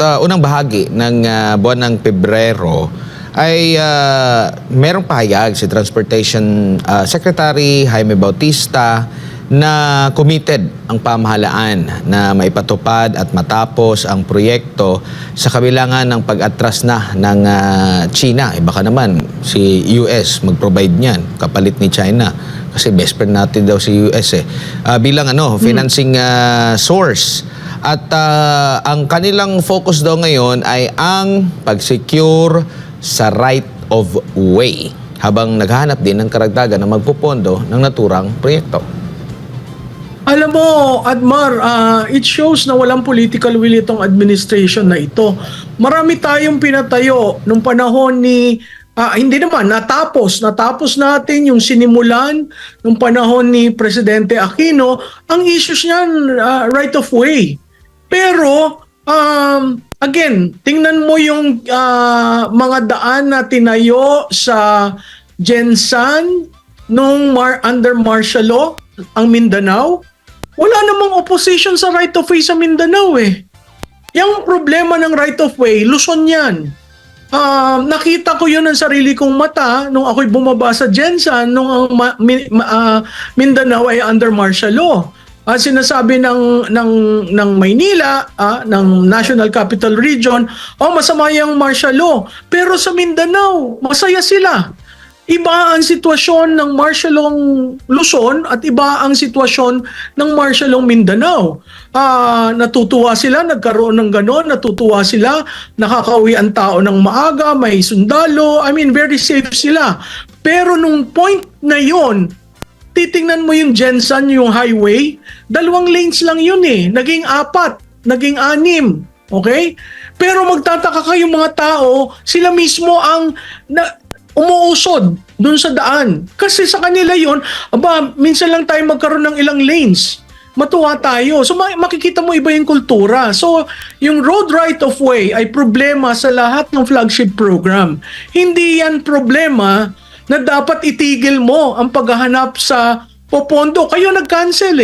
unang bahagi ng buwan ng Pebrero ay merong pahayag si Transportation Secretary Jaime Bautista na committed ang pamahalaan na maipatupad at matapos ang proyekto sa kabilangan ng pag-atras na ng China. Baka naman si US mag-provide niyan kapalit ni China kasi best friend natin daw si US bilang financing source. At ang kanilang focus daw ngayon ay ang pag-secure sa right of way habang naghahanap din ng karagdagan na magpupondo ng naturang proyekto. Alam mo, Admar, it shows na walang political will itong administration na ito. Marami tayong pinatayo nung panahon ni, hindi naman, natapos natin yung sinimulan nung panahon ni Presidente Aquino. Ang issues niyan, right of way. Pero, again, tingnan mo yung mga daan na tinayo sa Gensan nung under martial law, ang Mindanao. Wala namang opposition sa right of way sa Mindanao eh. Yung problema ng right of way, Luzon yan. Nakita ko yun ng sarili kong mata nung ako'y bumaba sa Gensan nung ang Mindanao ay under martial law. Sinasabi ng Maynila, ng National Capital Region, masama yung martial law. Pero sa Mindanao, masaya sila. Iba ang sitwasyon ng martial law Luzon at iba ang sitwasyon ng martial law Mindanao. Natutuwa sila, nagkaroon ng ganon, natutuwa sila, nakakauwi ang tao ng maaga, may sundalo, very safe sila. Pero nung point na yon, titingnan mo yung Gensan, yung highway, 2 lanes lang yun naging 4, naging 6, okay? Pero magtataka kayong mga tao, sila mismo ang umuusod dun sa daan. Kasi sa kanila yun, minsan lang tayo magkaroon ng ilang lanes. Matuwa tayo. So makikita mo iba yung kultura. So yung road right of way ay problema sa lahat ng flagship program. Hindi yan problema na dapat itigil mo ang paghahanap sa popondo. Kayo nag-cancel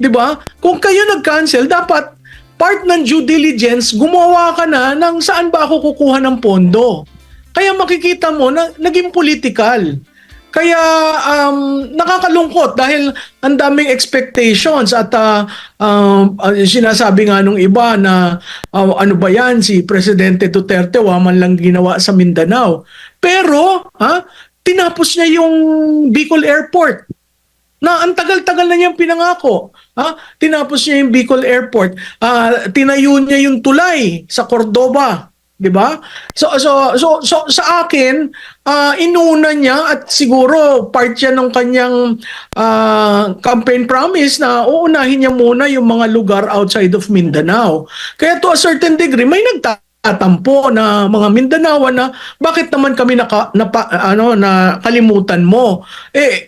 Di ba? Kung kayo nag-cancel, dapat part ng due diligence, gumawa ka na ng saan ba ako kukuha ng pondo. Kaya makikita mo na naging political. Kaya nakakalungkot dahil ang daming expectations at sinasabi nga nung iba na ano ba yan, si Presidente Duterte waman lang ginawa sa Mindanao. Pero tinapos niya yung Bicol Airport na ang tagal-tagal na niyang pinangako. Tinapos niya yung Bicol Airport. Tinayo niya yung tulay sa Cordoba. Diba? So sa akin, inuna niya at siguro part yan ng kanyang campaign promise na uunahin niya muna yung mga lugar outside of Mindanao. Kaya to a certain degree, may nagtatampo na mga Mindanaoan na bakit naman kami nakalimutan mo?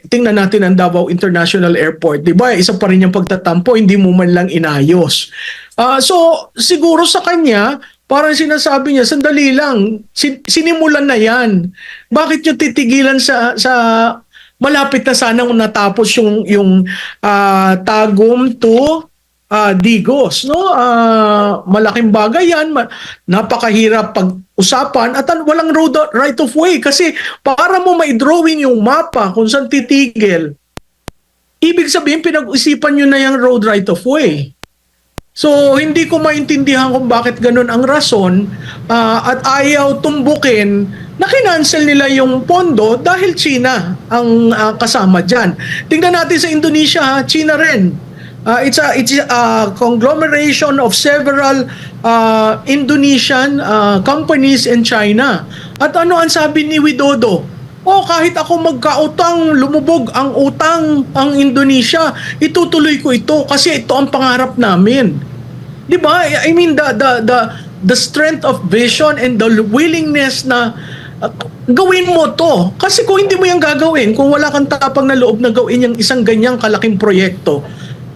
Tingnan natin ang Davao International Airport. Diba? Isa pa rin yung pagtatampo, hindi mo man lang inayos. So siguro sa kanya, parang sinasabi niya, sandali lang, sinimulan na yan. Bakit nyo titigilan sa malapit na sanang natapos yung Tagum to Digos, no? Malaking bagay yan, napakahirap pag-usapan at walang road right of way kasi para mo ma-drawing yung mapa kung saan titigil, ibig sabihin pinag-usipan nyo na yung road right of way. So, hindi ko maintindihan kung bakit ganun ang rason at ayaw tumbukin na kinancel nila yung pondo dahil China ang kasama dyan. Tingnan natin sa Indonesia, China rin. It's a conglomeration of several Indonesian companies in China. At ano ang sabi ni Widodo? Kahit ako magkautang, lumubog ang utang ang Indonesia, itutuloy ko ito kasi ito ang pangarap namin. 'Di ba? I mean the strength of vision and the willingness na gawin mo to. Kasi kung hindi mo yan gagawin, kung wala kang tapang na loob na gawin yung isang ganyang kalaking proyekto,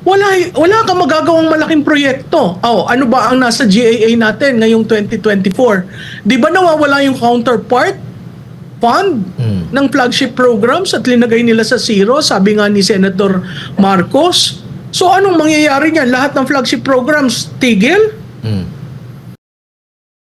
wala kang magagawang malaking proyekto. Ano ba ang nasa GAA natin ngayong 2024? 'Di ba nawawala yung counterpart fund ng flagship programs at linagay nila sa zero, sabi nga ni Senator Marcos. So anong mangyayari niyan? Lahat ng flagship programs tigil?